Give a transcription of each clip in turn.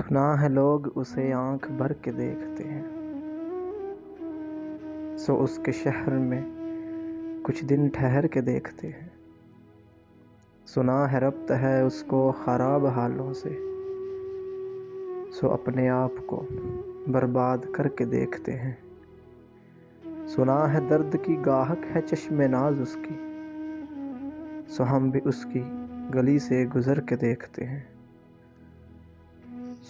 سنا ہے لوگ اسے آنکھ بھر کے دیکھتے ہیں، سو اس کے شہر میں کچھ دن ٹھہر کے دیکھتے ہیں۔ سنا ہے ربط ہے اس کو خراب حالوں سے، سو اپنے آپ کو برباد کر کے دیکھتے ہیں۔ سنا ہے درد کی گاہک ہے چشم ناز اس کی، سو ہم بھی اس کی گلی سے گزر کے دیکھتے ہیں۔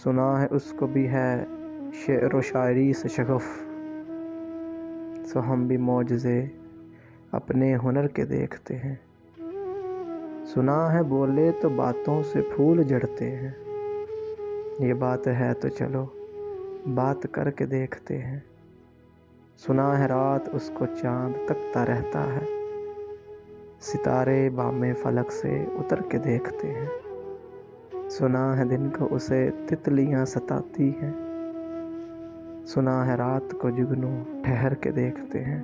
سنا ہے اس کو بھی ہے شعر و شاعری سے شغف، سو ہم بھی معجزے اپنے ہنر کے دیکھتے ہیں۔ سنا ہے بولے تو باتوں سے پھول جھڑتے ہیں، یہ بات ہے تو چلو بات کر کے دیکھتے ہیں۔ سنا ہے رات اس کو چاند تکتا رہتا ہے، ستارے بام فلک سے اتر کے دیکھتے ہیں۔ سنا ہے دن کو اسے تتلیاں ستاتی ہیں، سنا ہے رات کو جگنو ٹھہر کے دیکھتے ہیں۔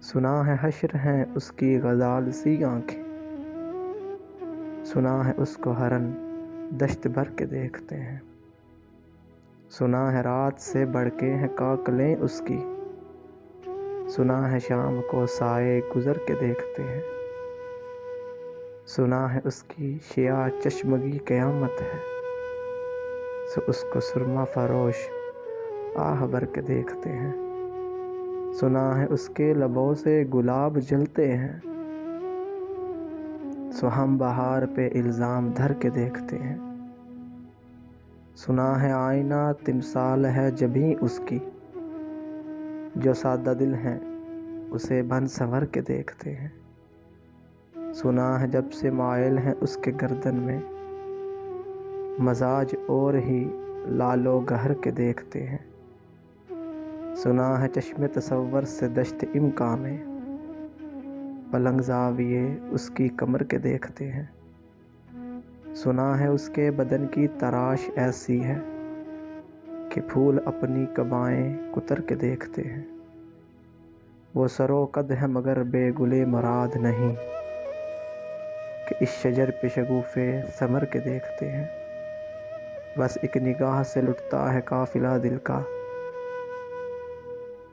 سنا ہے حشر ہیں اس کی غزال سی آنکھیں، سنا ہے اس کو ہرن دشت بھر کے دیکھتے ہیں۔ سنا ہے رات سے بڑھ کے ہیں کاکلیں اس کی، سنا ہے شام کو سائے گزر کے دیکھتے ہیں۔ سنا ہے اس کی شیاہ چشمگی قیامت ہے، سو اس کو سرما فروش آہ بھر کے دیکھتے ہیں۔ سنا ہے اس کے لبوں سے گلاب جلتے ہیں، سو ہم بہار پہ الزام دھر کے دیکھتے ہیں۔ سنا ہے آئینہ تمثال ہے جبیں اس کی، جو سادہ دل ہیں اسے بن سنور کے دیکھتے ہیں۔ سنا ہے جب سے مائل ہیں اس کے گردن میں، مزاج اور ہی لال و گہر کے دیکھتے ہیں۔ سنا ہے چشم تصور سے دشت امکاں میں، پلنگ زاویے اس کی کمر کے دیکھتے ہیں۔ سنا ہے اس کے بدن کی تراش ایسی ہے کہ پھول اپنی قبائیں کتر کے دیکھتے ہیں۔ وہ سر و قد ہے مگر بے گلے مراد نہیں، کہ اس شجر پہ شگوفے ثمر کے دیکھتے ہیں۔ بس ایک نگاہ سے لٹتا ہے قافلہ دل کا،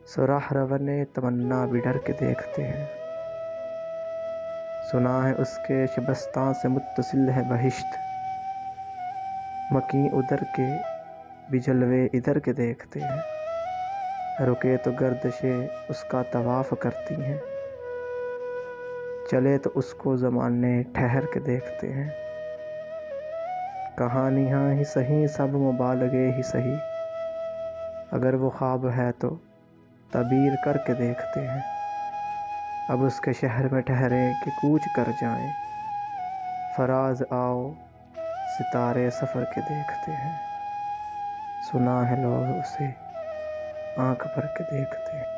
سو راہ رون تمنا بھی ڈر کے دیکھتے ہیں۔ سنا ہے اس کے شبستان سے متصل ہے بہشت، مکیں ادھر کے بھی جلوے ادھر کے دیکھتے ہیں۔ رکے تو گردشیں اس کا طواف کرتی ہیں، چلے تو اس کو زمانے ٹھہر کے دیکھتے ہیں۔ کہانیاں ہی سہی سب مبالغے ہی سہی، اگر وہ خواب ہے تو تعبیر کر کے دیکھتے ہیں۔ اب اس کے شہر میں ٹھہریں کہ کوچ کر جائیں، فراز آؤ ستارے سفر کے دیکھتے ہیں۔ سنا ہے لوگ اسے آنکھ بھر کے دیکھتے ہیں۔